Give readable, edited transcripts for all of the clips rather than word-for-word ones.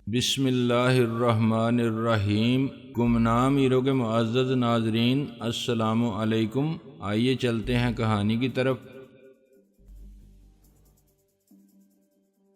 بسم اللہ الرحمن الرحیم۔ گمنام ہیرو کے معزز ناظرین، السلام علیکم۔ آئیے چلتے ہیں کہانی کی طرف۔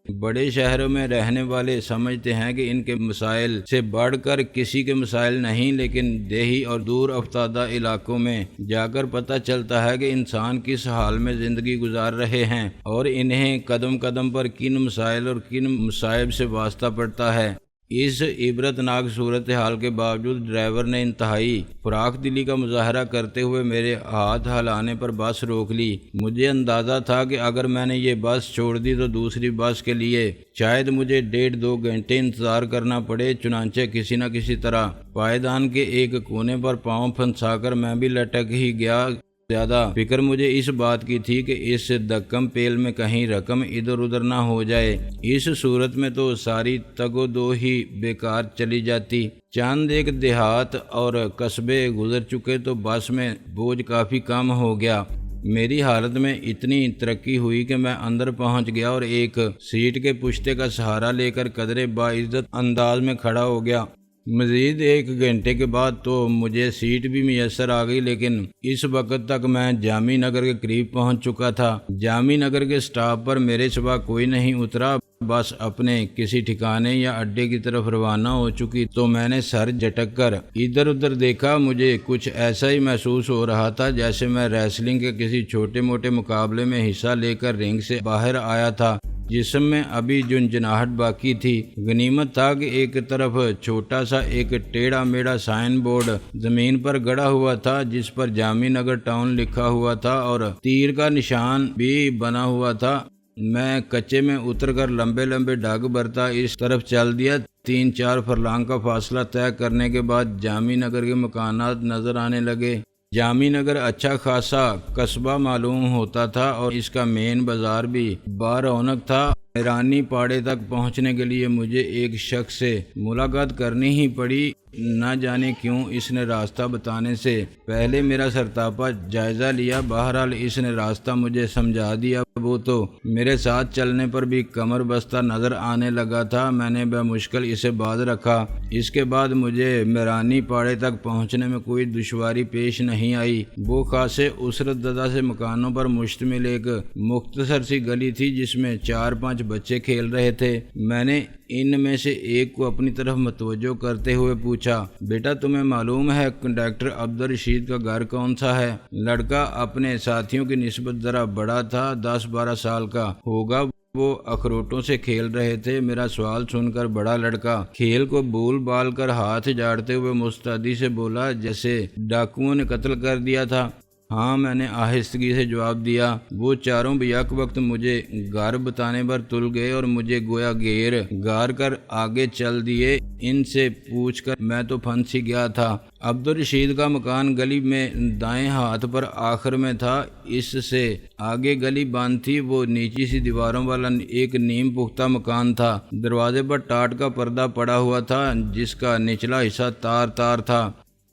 بڑے شہروں میں رہنے والے سمجھتے ہیں کہ ان کے مسائل سے بڑھ کر کسی کے مسائل نہیں، لیکن دیہی اور دور افتادہ علاقوں میں جا کر پتہ چلتا ہے کہ انسان کس حال میں زندگی گزار رہے ہیں اور انہیں قدم قدم پر کن مسائل اور کن مصائب سے واسطہ پڑتا ہے۔ اس عبرتناک صورتحال کے باوجود ڈرائیور نے انتہائی فراخ دلی کا مظاہرہ کرتے ہوئے میرے ہاتھ ہلانے پر بس روک لی۔ مجھے اندازہ تھا کہ اگر میں نے یہ بس چھوڑ دی تو دوسری بس کے لیے شاید مجھے 1.5-2 گھنٹے انتظار کرنا پڑے۔ چنانچہ کسی نہ کسی طرح پائیدان کے ایک کونے پر پاؤں پھنسا کر میں بھی لٹک ہی گیا۔ زیادہ فکر مجھے اس بات کی تھی کہ اس دکم پیل میں کہیں رقم ادھر ادھر نہ ہو جائے، اس صورت میں تو ساری تگ و دو ہی بیکار چلی جاتی۔ چند ایک دیہات اور قصبے گزر چکے تو بس میں بوجھ کافی کم ہو گیا۔ میری حالت میں اتنی ترقی ہوئی کہ میں اندر پہنچ گیا اور ایک سیٹ کے پشتے کا سہارا لے کر قدرے باعزت انداز میں کھڑا ہو گیا۔ مزید 1 گھنٹے کے بعد تو مجھے سیٹ بھی میسر آ گئی، لیکن اس وقت تک میں جامی نگر کے قریب پہنچ چکا تھا۔ جامی نگر کے سٹاپ پر میرے سوا کوئی نہیں اترا، بس اپنے کسی ٹھکانے یا اڈے کی طرف روانہ ہو چکی تو میں نے سر جھٹک کر ادھر ادھر دیکھا۔ مجھے کچھ ایسا ہی محسوس ہو رہا تھا جیسے میں ریسلنگ کے کسی چھوٹے موٹے مقابلے میں حصہ لے کر رنگ سے باہر آیا تھا، جسم میں ابھی جنجناہٹ باقی تھی۔ غنیمت تھا کہ ایک طرف چھوٹا سا ایک ٹیڑھا میڑھا سائن بورڈ زمین پر گڑا ہوا تھا جس پر جامی نگر ٹاؤن لکھا ہوا تھا اور تیر کا نشان بھی بنا ہوا تھا۔ میں کچے میں اتر کر لمبے لمبے ڈگ برتا اس طرف چل دیا۔ 3-4 فرلانگ کا فاصلہ طے کرنے کے بعد جامی نگر کے مکانات نظر آنے لگے۔ جامی نگر اچھا خاصا قصبہ معلوم ہوتا تھا اور اس کا مین بازار بھی بارونق تھا۔ ایرانی پاڑے تک پہنچنے کے لیے مجھے ایک شخص سے ملاقات کرنی ہی پڑی۔ نہ جانے کیوں اس نے راستہ بتانے سے پہلے میرا سرتاپا جائزہ لیا۔ بہرحال اس نے راستہ مجھے سمجھا دیا۔ وہ تو میرے ساتھ چلنے پر بھی کمر بستہ نظر آنے لگا تھا۔ میں نے بمشکل اسے باز رکھا۔ اس کے بعد مجھے میرانی پاڑے تک پہنچنے میں کوئی دشواری پیش نہیں آئی۔ وہ خاصے اسرت زدہ سے مکانوں پر مشتمل ایک مختصر سی گلی تھی جس میں 4-5 بچے کھیل رہے تھے۔ میں نے ان میں سے ایک کو اپنی طرف متوجہ کرتے ہوئے پوچھا، بیٹا تمہیں معلوم ہے کنڈکٹر عبدالرشید کا گھر کون سا ہے؟ لڑکا اپنے ساتھیوں کی نسبت ذرا بڑا تھا، 10-12 سال کا ہوگا۔ وہ اخروٹوں سے کھیل رہے تھے۔ میرا سوال سن کر بڑا لڑکا کھیل کو بھول بال کر ہاتھ جھاڑتے ہوئے مستعدی سے بولا جیسے ڈاکوؤں نے قتل کر دیا تھا۔ ہاں، میں نے آہستگی سے جواب دیا۔ وہ چاروں بیک وقت مجھے گھر بتانے پر تل گئے اور مجھے گویا گھیر گار کر آگے چل دیے۔ ان سے پوچھ کر میں تو پھنس ہی گیا تھا۔ عبدالرشید کا مکان گلی میں دائیں ہاتھ پر آخر میں تھا۔ اس سے آگے گلی بند تھی۔ وہ نیچی سی دیواروں والا ایک نیم پختہ مکان تھا۔ دروازے پر ٹاٹ کا پردہ پڑا ہوا تھا جس کا نچلا حصہ تار تار تھا۔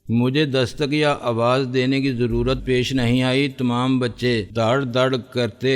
مجھے دستک یا آواز دینے کی ضرورت پیش نہیں آئی۔ تمام بچے دڑ دڑ کرتے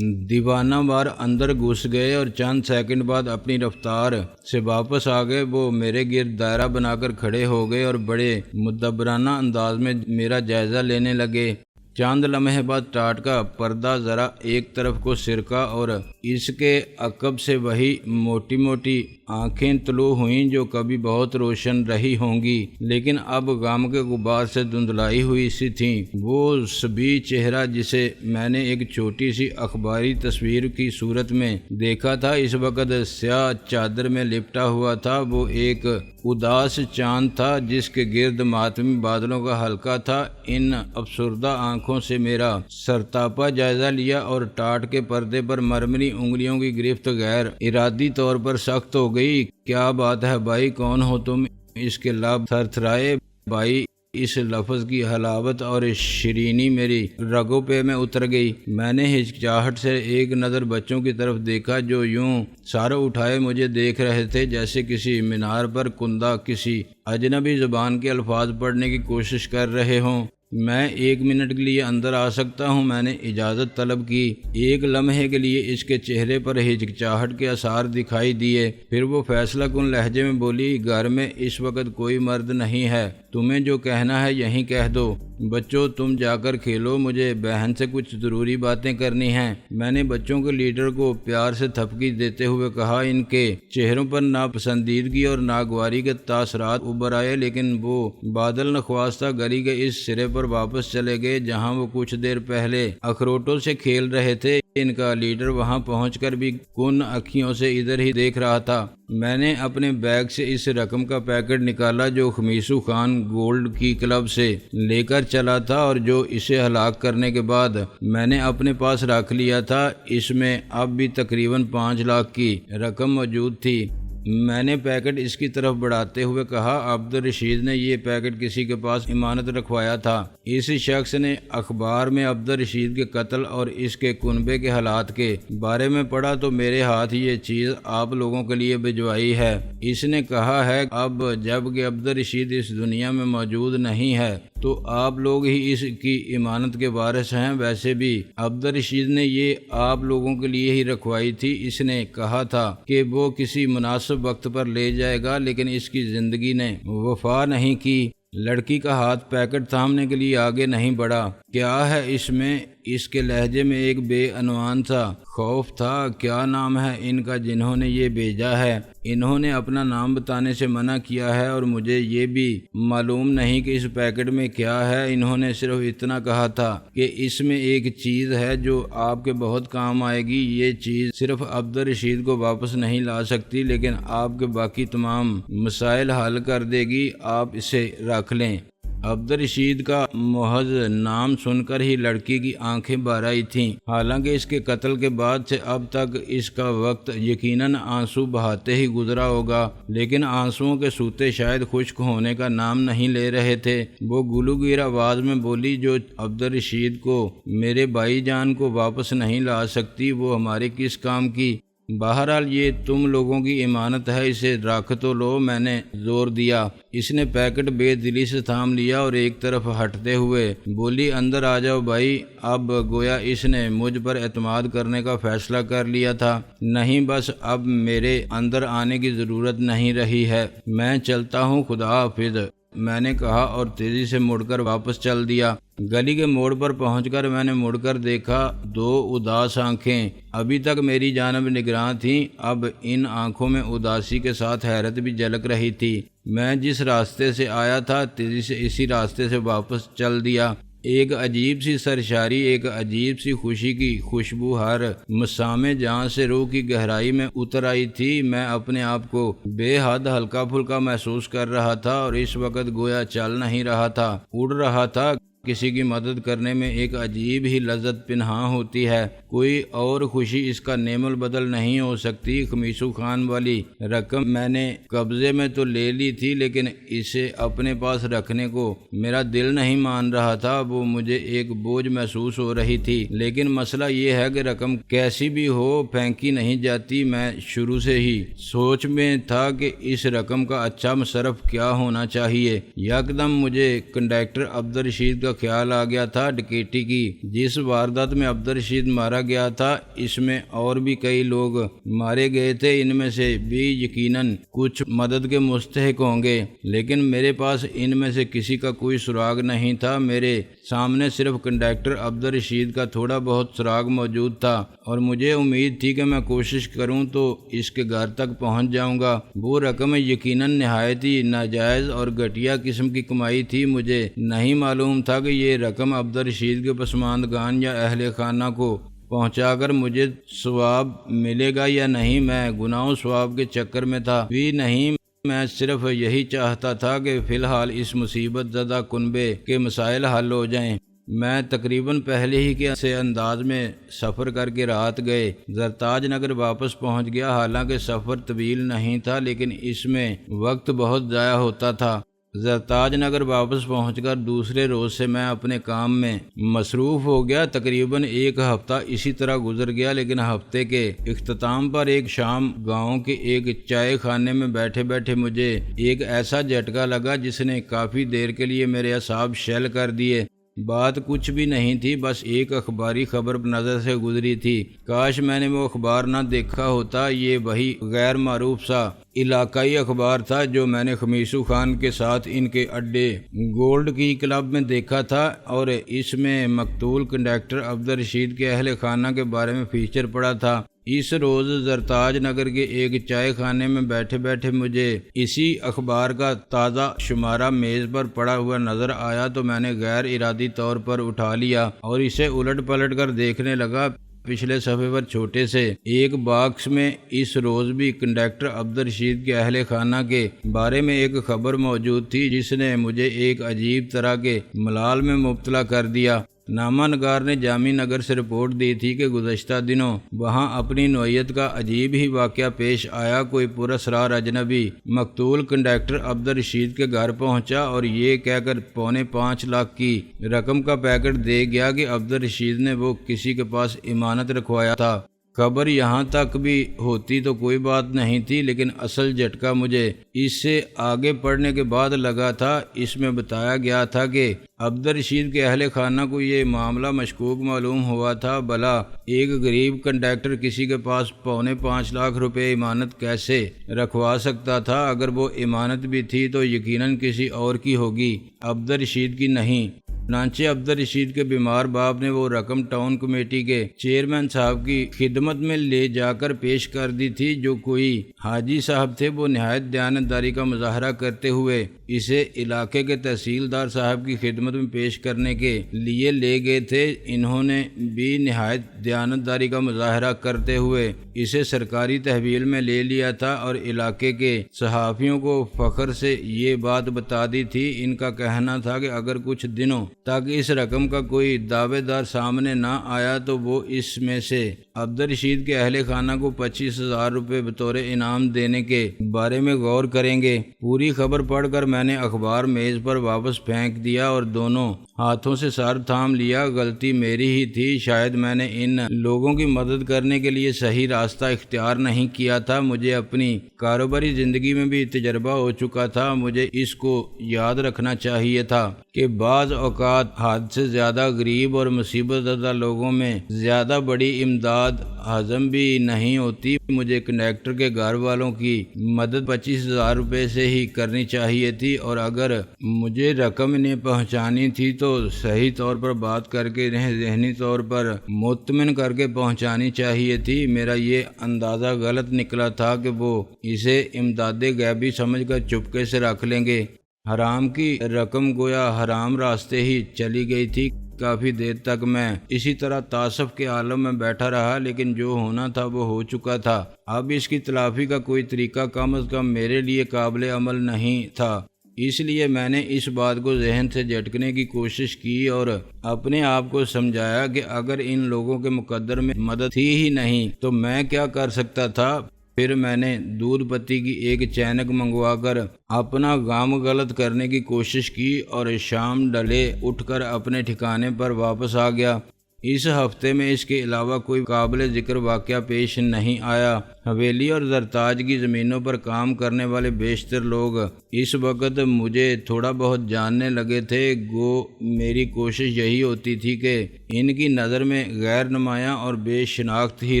دیوانہ وار اندر گھس گئے اور چند سیکنڈ بعد اپنی رفتار سے واپس آ گئے۔ وہ میرے گرد دائرہ بنا کر کھڑے ہو گئے اور بڑے مدبرانہ انداز میں میرا جائزہ لینے لگے۔ چند لمحے بعد ٹاٹ کا پردہ ذرا ایک طرف کو سرکا اور اس کے عقب سے وہی موٹی موٹی آنکھیں طلوع ہوئیں جو کبھی بہت روشن رہی ہوں گی لیکن اب غم کے غبار سے دھندلائی ہوئی سی تھیں۔ وہ صبی چہرہ جسے میں نے ایک چھوٹی سی اخباری تصویر کی صورت میں دیکھا تھا اس وقت سیاہ چادر میں لپٹا ہوا تھا۔ وہ ایک اداس چاند تھا جس کے گرد ماتمی بادلوں کا حلقہ تھا۔ ان افسردہ آنکھوں سے میرا سرتاپا جائزہ لیا اور ٹاٹ کے پردے پر مرمری انگلیوں کی گرفت غیر ارادی طور پر سخت ہو گئی۔ کیا بات ہے بھائی، کون ہو تم؟ اس کے لب تھر تھرائے۔ بھائی، اس لفظ کی حلاوت اور شیرینی میری رگوں پہ میں اتر گئی۔ میں نے ہچکچاہٹ سے ایک نظر بچوں کی طرف دیکھا جو یوں سر اٹھائے مجھے دیکھ رہے تھے جیسے کسی مینار پر کندہ کسی اجنبی زبان کے الفاظ پڑھنے کی کوشش کر رہے ہوں۔ میں 1 منٹ کے لیے اندر آ سکتا ہوں؟ میں نے اجازت طلب کی۔ ایک لمحے کے لیے اس کے چہرے پر ہچکچاہٹ کے آثار دکھائی دیے، پھر وہ فیصلہ کن لہجے میں بولی، گھر میں اس وقت کوئی مرد نہیں ہے، تمہیں جو کہنا ہے یہیں کہہ دو۔ بچوں تم جا کر کھیلو، مجھے بہن سے کچھ ضروری باتیں کرنی ہیں۔ میں نے بچوں کے لیڈر کو پیار سے تھپکی دیتے ہوئے کہا۔ ان کے چہروں پر ناپسندیدگی اور ناگواری کے تاثرات ابھر آئے، لیکن وہ بادل نخواستہ گلی کے اس سرے پر واپس چلے گئے جہاں وہ کچھ دیر پہلے اخروٹوں سے کھیل رہے تھے۔ ان کا لیڈر وہاں پہنچ کر بھی کن اکھیوں سے ادھر ہی دیکھ رہا تھا۔ میں نے اپنے بیگ سے اس رقم کا پیکٹ نکالا جو خمیسو خان گولڈ کی کلب سے لے کر چلا تھا اور جو اسے ہلاک کرنے کے بعد میں نے اپنے پاس رکھ لیا تھا۔ اس میں اب بھی تقریباً 5 لاکھ کی رقم موجود تھی۔ میں نے پیکٹ اس کی طرف بڑھاتے ہوئے کہا، عبدالرشید نے یہ پیکٹ کسی کے پاس امانت رکھوایا تھا۔ اس شخص نے اخبار میں عبدالرشید کے قتل اور اس کے کنبے کے حالات کے بارے میں پڑھا تو میرے ہاتھ یہ چیز آپ لوگوں کے لیے بھجوائی ہے۔ اس نے کہا ہے اب جب کہ عبدالرشید اس دنیا میں موجود نہیں ہے تو آپ لوگ ہی اس کی امانت کے وارث ہیں۔ ویسے بھی عبدالرشید نے یہ آپ لوگوں کے لیے ہی رکھوائی تھی۔ اس نے کہا تھا کہ وہ کسی مناسب وقت پر لے جائے گا، لیکن اس کی زندگی نے وفا نہیں کی۔ لڑکی کا ہاتھ پیکٹ تھامنے کے لیے آگے نہیں بڑھا۔ کیا ہے اس میں؟ اس کے لہجے میں ایک بے عنوان سا خوف تھا۔ کیا نام ہے ان کا جنہوں نے یہ بھیجا ہے؟ انہوں نے اپنا نام بتانے سے منع کیا ہے اور مجھے یہ بھی معلوم نہیں کہ اس پیکٹ میں کیا ہے۔ انہوں نے صرف اتنا کہا تھا کہ اس میں ایک چیز ہے جو آپ کے بہت کام آئے گی۔ یہ چیز صرف عبدالرشید کو واپس نہیں لا سکتی لیکن آپ کے باقی تمام مسائل حل کر دے گی۔ آپ اسے رکھ لیں۔ عبدالرشید کا محض نام سن کر ہی لڑکی کی آنکھیں بھر آئی تھیں۔ حالانکہ اس کے قتل کے بعد سے اب تک اس کا وقت یقیناً آنسو بہاتے ہی گزرا ہوگا، لیکن آنسوؤں کے سوتے شاید خشک ہونے کا نام نہیں لے رہے تھے۔ وہ گلوگیر آواز میں بولی، جو عبدالرشید کو میرے بھائی جان کو واپس نہیں لا سکتی وہ ہمارے کس کام کی؟ بہرحال یہ تم لوگوں کی امانت ہے، اسے رکھ تو لو۔ میں نے زور دیا۔ اس نے پیکٹ بے دلی سے تھام لیا اور ایک طرف ہٹتے ہوئے بولی، اندر آ جاؤ بھائی۔ اب گویا اس نے مجھ پر اعتماد کرنے کا فیصلہ کر لیا تھا۔ نہیں، بس اب میرے اندر آنے کی ضرورت نہیں رہی ہے۔ میں چلتا ہوں، خدا حافظ، میں نے کہا اور تیزی سے مڑ کر واپس چل دیا۔ گلی کے موڑ پر پہنچ کر میں نے مڑ کر دیکھا، 2 اداس آنکھیں ابھی تک میری جانب نگراں تھیں۔ اب ان آنکھوں میں اداسی کے ساتھ حیرت بھی جھلک رہی تھی۔ میں جس راستے سے آیا تھا تیزی سے اسی راستے سے واپس چل دیا۔ ایک عجیب سی سرشاری، ایک عجیب سی خوشی کی خوشبو ہر مسامع جہاں سے روح کی گہرائی میں اتر آئی تھی۔ میں اپنے آپ کو بے حد ہلکا پھلکا محسوس کر رہا تھا اور اس وقت گویا چل نہیں رہا تھا، اڑ رہا تھا۔ کسی کی مدد کرنے میں ایک عجیب ہی لذت پنہاں ہوتی ہے، کوئی اور خوشی اس کا نعم البدل نہیں ہو سکتی۔ خمیسو خان والی رقم میں نے قبضے میں تو لے لی تھی لیکن اسے اپنے پاس رکھنے کو میرا دل نہیں مان رہا تھا۔ وہ مجھے ایک بوجھ محسوس ہو رہی تھی، لیکن مسئلہ یہ ہے کہ رقم کیسی بھی ہو پھینکی نہیں جاتی۔ میں شروع سے ہی سوچ میں تھا کہ اس رقم کا اچھا مصرف کیا ہونا چاہیے۔ یکدم مجھے کنڈکٹر عبدالرشید کا خیال آ گیا تھا۔ ڈکیتی کی جس واردات میں عبدالرشید مارا گیا تھا اس میں اور بھی کئی لوگ مارے گئے تھے، ان میں سے بھی یقیناً کچھ مدد کے مستحق ہوں گے، لیکن میرے پاس ان میں سے کسی کا کوئی سراغ نہیں تھا۔ میرے سامنے صرف کنڈکٹر عبدالرشید کا تھوڑا بہت سراغ موجود تھا اور مجھے امید تھی کہ میں کوشش کروں تو اس کے گھر تک پہنچ جاؤں گا۔ وہ رقم یقیناً نہایت ہی ناجائز اور گھٹیا قسم کی کمائی تھی۔ مجھے نہیں معلوم تھا کہ یہ رقم عبدالرشید کے پسماندگان یا اہل خانہ کو پہنچا کر مجھے ثواب ملے گا یا نہیں۔ میں گناہ و ثواب کے چکر میں تھا بھی نہیں، میں صرف یہی چاہتا تھا کہ فی الحال اس مصیبت زدہ کنبے کے مسائل حل ہو جائیں۔ میں تقریباً پہلے ہی کے سے انداز میں سفر کر کے رات گئے زرتاج نگر واپس پہنچ گیا۔ حالانکہ سفر طویل نہیں تھا لیکن اس میں وقت بہت ضائع ہوتا تھا۔ زرتاج نگر واپس پہنچ کر دوسرے روز سے میں اپنے کام میں مصروف ہو گیا۔ تقریباً 1 ہفتہ اسی طرح گزر گیا، لیکن ہفتے کے اختتام پر ایک شام گاؤں کے ایک چائے خانے میں بیٹھے بیٹھے مجھے ایک ایسا جھٹکا لگا جس نے کافی دیر کے لیے میرے اعصاب شل کر دیے۔ بات کچھ بھی نہیں تھی، بس ایک اخباری خبر نظر سے گزری تھی۔ کاش میں نے وہ اخبار نہ دیکھا ہوتا۔ یہ وہی غیر معروف سا علاقائی اخبار تھا جو میں نے خمیسو خان کے ساتھ ان کے اڈے گولڈ کی کلب میں دیکھا تھا، اور اس میں مقتول کنڈکٹر عبدالرشید کے اہل خانہ کے بارے میں فیچر پڑا تھا۔ اس روز زرتاج نگر کے ایک چائے خانے میں بیٹھے بیٹھے مجھے اسی اخبار کا تازہ شمارہ میز پر پڑا ہوا نظر آیا تو میں نے غیر ارادی طور پر اٹھا لیا اور اسے الٹ پلٹ کر دیکھنے لگا۔ پچھلے صفحے پر چھوٹے سے ایک باکس میں اس روز بھی کنڈکٹر عبدالرشید کے اہل خانہ کے بارے میں ایک خبر موجود تھی جس نے مجھے ایک عجیب طرح کے ملال میں مبتلا کر دیا۔ نامہ نگار نے جامی نگر سے رپورٹ دی تھی کہ گزشتہ دنوں وہاں اپنی نوعیت کا عجیب ہی واقعہ پیش آیا۔ کوئی پراسرار اجنبی مقتول کنڈکٹر عبدالرشید کے گھر پہنچا اور یہ کہہ کر 5.25 لاکھ کی رقم کا پیکٹ دے گیا کہ عبدالرشید نے وہ کسی کے پاس امانت رکھوایا تھا۔ خبر یہاں تک بھی ہوتی تو کوئی بات نہیں تھی، لیکن اصل جھٹکا مجھے اس سے آگے پڑھنے کے بعد لگا تھا۔ اس میں بتایا گیا تھا کہ عبدالرشید کے اہل خانہ کو یہ معاملہ مشکوک معلوم ہوا تھا۔ بھلا ایک غریب کنڈکٹر کسی کے پاس 5.25 لاکھ روپے امانت کیسے رکھوا سکتا تھا؟ اگر وہ امانت بھی تھی تو یقیناً کسی اور کی ہوگی، عبدالرشید کی نہیں۔ چنانچہ عبدالرشید کے بیمار باپ نے وہ رقم ٹاؤن کمیٹی کے چیئرمین صاحب کی خدمت میں لے جا کر پیش کر دی تھی۔ جو کوئی حاجی صاحب تھے وہ نہایت دیانتداری کا مظاہرہ کرتے ہوئے اسے علاقے کے تحصیلدار صاحب کی خدمت میں پیش کرنے کے لیے لے گئے تھے۔ انہوں نے بھی نہایت دیانتداری کا مظاہرہ کرتے ہوئے اسے سرکاری تحویل میں لے لیا تھا اور علاقے کے صحافیوں کو فخر سے یہ بات بتا دی تھی۔ ان کا کہنا تھا کہ اگر کچھ دنوں تک اس رقم کا کوئی دعوے دار سامنے نہ آیا تو وہ اس میں سے عبدالرشید کے اہل خانہ کو 25,000 روپے بطور انعام دینے کے بارے میں غور کریں گے۔ پوری خبر پڑھ کر میں نے اخبار میز پر واپس پھینک دیا اور دونوں ہاتھوں سے سر تھام لیا۔ غلطی میری ہی تھی، شاید میں نے ان لوگوں کی مدد کرنے کے لیے صحیح راستہ اختیار نہیں کیا تھا۔ مجھے اپنی کاروباری زندگی میں بھی تجربہ ہو چکا تھا۔ مجھے اس کو یاد رکھنا چاہیے تھا کہ بعض اوقات حد سے زیادہ غریب اور مصیبت زدہ لوگوں میں زیادہ بڑی امداد ہضم بھی نہیں ہوتی۔ مجھے کنڈکٹر کے گھر والوں کی مدد 25,000 روپے سے ہی کرنی چاہیے تھی، اور اگر مجھے رقم انہیں پہنچانی تھی تو صحیح طور پر بات کر کے انہیں ذہنی طور پر مطمئن کر کے پہنچانی چاہیے تھی۔ میرا یہ اندازہ غلط نکلا تھا کہ وہ اسے امداد غیبی سمجھ کر چپکے سے رکھ لیں گے۔ حرام کی رقم گویا حرام راستے ہی چلی گئی تھی۔ کافی دیر تک میں اسی طرح تعصب کے عالم میں بیٹھا رہا، لیکن جو ہونا تھا وہ ہو چکا تھا۔ اب اس کی تلافی کا کوئی طریقہ کم از کم میرے لیے قابل عمل نہیں تھا۔ اس لیے میں نے اس بات کو ذہن سے جھٹکنے کی کوشش کی اور اپنے آپ کو سمجھایا کہ اگر ان لوگوں کے مقدر میں مدد تھی ہی نہیں تو میں کیا کر سکتا تھا۔ پھر میں نے دودھ پتی کی ایک چینک منگوا کر اپنا غم غلط کرنے کی کوشش کی اور شام ڈھلے اٹھ کر اپنے ٹھکانے پر واپس آ گیا۔ اس ہفتے میں اس کے علاوہ کوئی قابل ذکر واقعہ پیش نہیں آیا۔ حویلی اور زرتاج کی زمینوں پر کام کرنے والے بیشتر لوگ اس وقت مجھے تھوڑا بہت جاننے لگے تھے۔ گو میری کوشش یہی ہوتی تھی کہ ان کی نظر میں غیر نمایاں اور بے شناخت ہی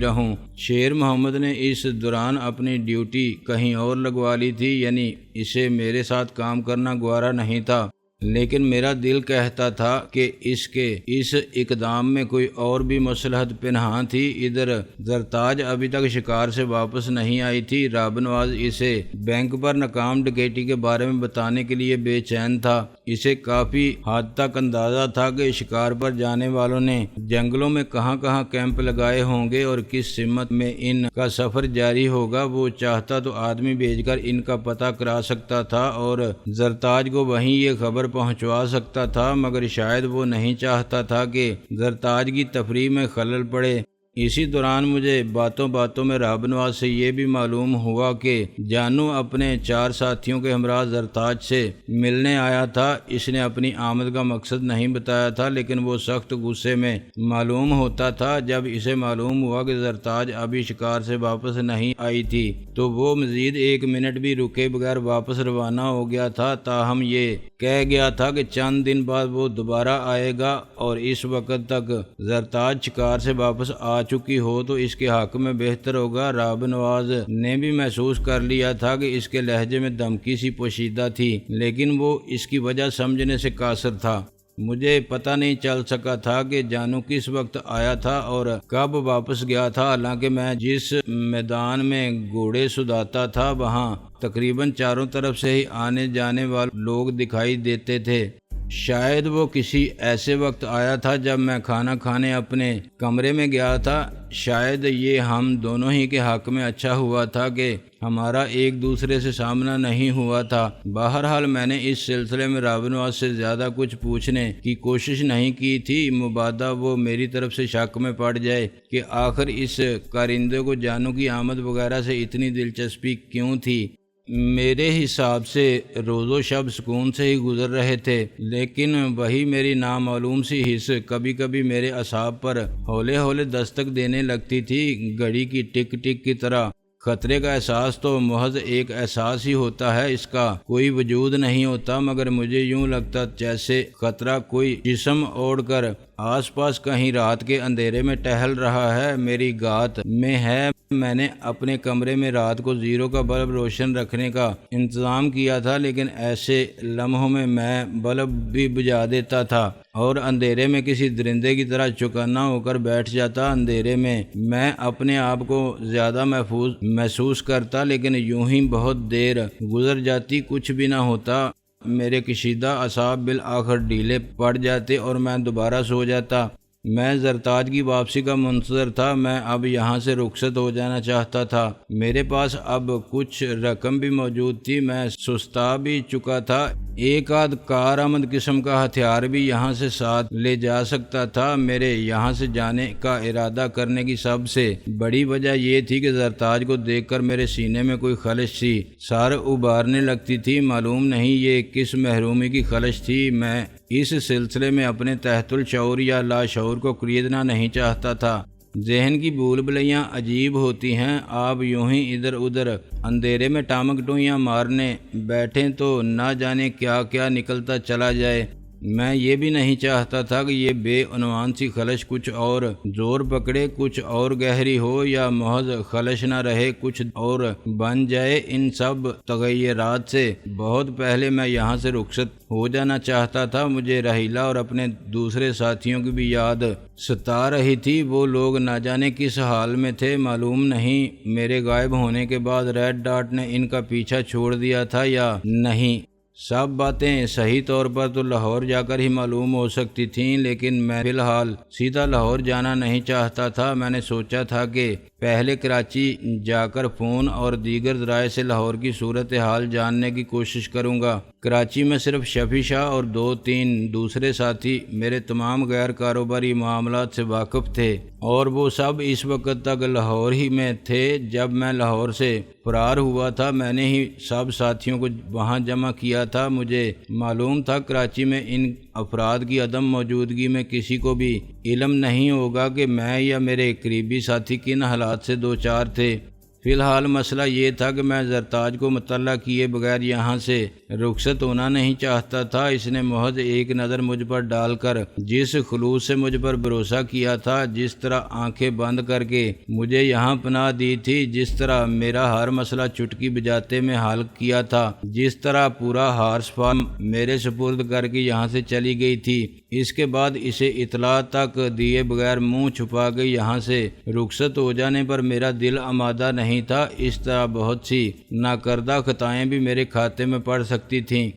رہوں۔ شیر محمد نے اس دوران اپنی ڈیوٹی کہیں اور لگوا لی تھی، یعنی اسے میرے ساتھ کام کرنا گوارا نہیں تھا، لیکن میرا دل کہتا تھا کہ اس کے اس اقدام میں کوئی اور بھی مصلحت پنہاں تھی۔ ادھر زرتاج ابھی تک شکار سے واپس نہیں آئی تھی۔ راب نواز اسے بینک پر ناکام ڈکیتی کے بارے میں بتانے کے لیے بے چین تھا۔ اسے کافی حد تک اندازہ تھا کہ شکار پر جانے والوں نے جنگلوں میں کہاں کہاں کیمپ لگائے ہوں گے اور کس سمت میں ان کا سفر جاری ہوگا۔ وہ چاہتا تو آدمی بھیج کر ان کا پتہ کرا سکتا تھا اور زرتاج کو وہیں یہ خبر پہنچوا سکتا تھا، مگر شاید وہ نہیں چاہتا تھا کہ زرتاج کی تفریح میں خلل پڑے۔ اسی دوران مجھے باتوں باتوں میں راہب نواز سے یہ بھی معلوم ہوا کہ جانو اپنے 4 ساتھیوں کے ہمراہ زرتاج سے ملنے آیا تھا۔ اس نے اپنی آمد کا مقصد نہیں بتایا تھا، لیکن وہ سخت غصے میں معلوم ہوتا تھا۔ جب اسے معلوم ہوا کہ زرتاج ابھی شکار سے واپس نہیں آئی تھی تو وہ مزید 1 منٹ بھی رکے بغیر واپس روانہ ہو گیا تھا، تاہم یہ کہہ گیا تھا کہ چند دن بعد وہ دوبارہ آئے گا، اور اس وقت تک زرتاج شکار سے واپس آ چکی ہو تو اس کے حق میں بہتر ہوگا۔ راہب نواز نے بھی محسوس کر لیا تھا کہ اس کے لہجے میں دھمکی سی پوشیدہ تھی، لیکن وہ اس کی وجہ سمجھنے سے قاصر تھا۔ مجھے پتہ نہیں چل سکا تھا کہ جانو کس وقت آیا تھا اور کب واپس گیا تھا، حالانکہ میں جس میدان میں گھوڑے سدھاتا تھا وہاں تقریباً چاروں طرف سے ہی آنے جانے والے لوگ دکھائی دیتے تھے۔ شاید وہ کسی ایسے وقت آیا تھا جب میں کھانا کھانے اپنے کمرے میں گیا تھا۔ شاید یہ ہم دونوں ہی کے حق میں اچھا ہوا تھا کہ ہمارا ایک دوسرے سے سامنا نہیں ہوا تھا۔ بہرحال میں نے اس سلسلے میں راہب نواز سے زیادہ کچھ پوچھنے کی کوشش نہیں کی تھی، مبادا وہ میری طرف سے شک میں پڑ جائے کہ آخر اس کارندے کو جانو کی آمد وغیرہ سے اتنی دلچسپی کیوں تھی۔ میرے حساب سے روز و شب سکون سے ہی گزر رہے تھے، لیکن وہی میری نامعلوم سی حس کبھی کبھی میرے اعصاب پر ہولے ہولے دستک دینے لگتی تھی، گھڑی کی ٹک ٹک کی طرح۔ خطرے کا احساس تو محض ایک احساس ہی ہوتا ہے، اس کا کوئی وجود نہیں ہوتا، مگر مجھے یوں لگتا جیسے خطرہ کوئی جسم اوڑھ کر آس پاس کہیں رات کے اندھیرے میں ٹہل رہا ہے، میری گات میں ہے۔ میں نے اپنے کمرے میں رات کو 0 کا بلب روشن رکھنے کا انتظام کیا تھا، لیکن ایسے لمحوں میں بلب بھی بجھا دیتا تھا اور اندھیرے میں کسی درندے کی طرح چوکنا ہو کر بیٹھ جاتا۔ اندھیرے میں اپنے آپ کو زیادہ محفوظ محسوس کرتا، لیکن یوں ہی بہت دیر گزر جاتی، کچھ بھی نہ ہوتا، میرے کشیدہ اعصاب بالآخر ڈھیلے پڑ جاتے اور میں دوبارہ سو جاتا۔ میں زرتاج کی واپسی کا منتظر تھا، میں اب یہاں سے رخصت ہو جانا چاہتا تھا۔ میرے پاس اب کچھ رقم بھی موجود تھی، میں سستا بھی چکا تھا، ایک آدھ کارآمد قسم کا ہتھیار بھی یہاں سے ساتھ لے جا سکتا تھا۔ میرے یہاں سے جانے کا ارادہ کرنے کی سب سے بڑی وجہ یہ تھی کہ زرتاج کو دیکھ کر میرے سینے میں کوئی خلش سی سار ابھارنے لگتی تھی، معلوم نہیں یہ کس محرومی کی خلش تھی۔ میں اس سلسلے میں اپنے تحت الشعور یا لاشعور کو خریدنا نہیں چاہتا تھا۔ ذہن کی بھول بھلیاں عجیب ہوتی ہیں، آپ یوں ہی ادھر ادھر اندھیرے میں ٹامک ٹوئیاں مارنے بیٹھیں تو نہ جانے کیا کیا نکلتا چلا جائے۔ میں یہ بھی نہیں چاہتا تھا کہ یہ بے عنوان سی خلش کچھ اور زور پکڑے، کچھ اور گہری ہو، یا محض خلش نہ رہے کچھ اور بن جائے۔ ان سب تغیرات سے بہت پہلے میں یہاں سے رخصت ہو جانا چاہتا تھا۔ مجھے رحیلہ اور اپنے دوسرے ساتھیوں کی بھی یاد ستا رہی تھی، وہ لوگ نہ جانے کس حال میں تھے، معلوم نہیں میرے غائب ہونے کے بعد ریڈ ڈاٹ نے ان کا پیچھا چھوڑ دیا تھا یا نہیں۔ سب باتیں صحیح طور پر تو لاہور جا کر ہی معلوم ہو سکتی تھیں، لیکن میں فی الحال سیدھا لاہور جانا نہیں چاہتا تھا۔ میں نے سوچا تھا کہ پہلے کراچی جا کر فون اور دیگر ذرائع سے لاہور کی صورتحال جاننے کی کوشش کروں گا۔ کراچی میں صرف شفیع شاہ اور 2-3 دوسرے ساتھی میرے تمام غیر کاروباری معاملات سے واقف تھے، اور وہ سب اس وقت تک لاہور ہی میں تھے۔ جب میں لاہور سے فرار ہوا تھا میں نے ہی سب ساتھیوں کو وہاں جمع کیا تھا۔ مجھے معلوم تھا کراچی میں ان افراد کی عدم موجودگی میں کسی کو بھی علم نہیں ہوگا کہ میں یا میرے قریبی ساتھی کن حالات سے دوچار تھے۔ فی الحال مسئلہ یہ تھا کہ میں زرتاج کو مطلع کیے بغیر یہاں سے رخصت ہونا نہیں چاہتا تھا۔ اس نے محض ایک نظر مجھ پر ڈال کر جس خلوص سے مجھ پر بھروسہ کیا تھا، جس طرح آنکھیں بند کر کے مجھے یہاں پناہ دی تھی، جس طرح میرا ہر مسئلہ چٹکی بجاتے میں حل کیا تھا، جس طرح پورا ہارس فارم میرے سپرد کر کے یہاں سے چلی گئی تھی، اس کے بعد اسے اطلاع تک دیے بغیر منہ چھپا کے یہاں سے رخصت ہو جانے پر میرا دل آمادہ نہیں تھا۔ اس طرح بہت سی ناکردہ خطائیں بھی میرے کھاتے میں پڑ سکتی تھیں۔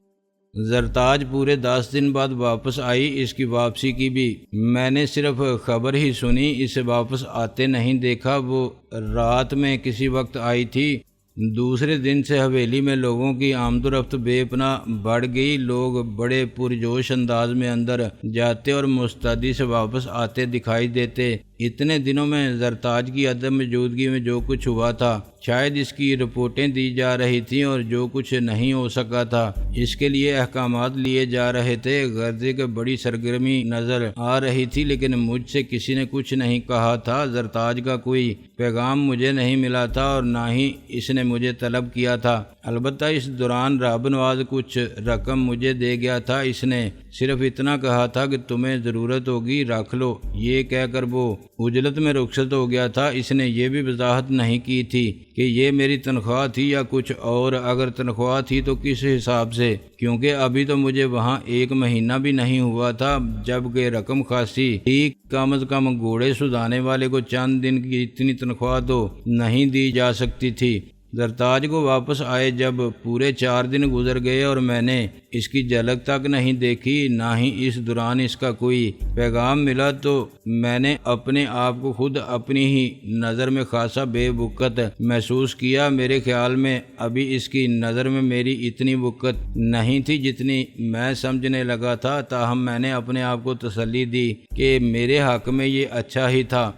زرتاج پورے 10 دن بعد واپس آئی۔ اس کی واپسی کی بھی میں نے صرف خبر ہی سنی، اسے واپس آتے نہیں دیکھا۔ وہ رات میں کسی وقت آئی تھی۔ دوسرے دن سے حویلی میں لوگوں کی آمد و رفت بے پناہ بڑھ گئی، لوگ بڑے پرجوش انداز میں اندر جاتے اور مستعدی سے واپس آتے دکھائی دیتے۔ اتنے دنوں میں زرتاج کی عدم موجودگی میں جو کچھ ہوا تھا شاید اس کی رپورٹیں دی جا رہی تھیں اور جو کچھ نہیں ہو سکا تھا اس کے لیے احکامات لیے جا رہے تھے۔ غرضے کہ بڑی سرگرمی نظر آ رہی تھی، لیکن مجھ سے کسی نے کچھ نہیں کہا تھا۔ زرتاج کا کوئی پیغام مجھے نہیں ملا تھا اور نہ ہی اس نے مجھے طلب کیا تھا۔ البتہ اس دوران رہب نواز کچھ رقم مجھے دے گیا تھا۔ اس نے صرف اتنا کہا تھا کہ تمہیں ضرورت ہوگی رکھ لو۔ یہ کہہ کر وہ اجلت میں رخصت ہو گیا تھا۔ اس نے یہ بھی وضاحت نہیں کی تھی کہ یہ میری تنخواہ تھی یا کچھ اور، اگر تنخواہ تھی تو کس حساب سے، کیونکہ ابھی تو مجھے وہاں 1 مہینہ بھی نہیں ہوا تھا، جبکہ رقم خاصی تھی۔ کم از کم گھوڑے سدھانے والے کو چند دن کی اتنی تنخواہ تو نہیں دی جا سکتی تھی۔ زرتاج کو واپس آئے جب پورے 4 دن گزر گئے اور میں نے اس کی جھلک تک نہیں دیکھی، نہ ہی اس دوران اس کا کوئی پیغام ملا، تو میں نے اپنے آپ کو خود اپنی ہی نظر میں خاصا بے وقت محسوس کیا۔ میرے خیال میں ابھی اس کی نظر میں میری اتنی وقت نہیں تھی جتنی میں سمجھنے لگا تھا، تاہم میں نے اپنے آپ کو تسلی دی کہ میرے حق میں یہ اچھا ہی تھا۔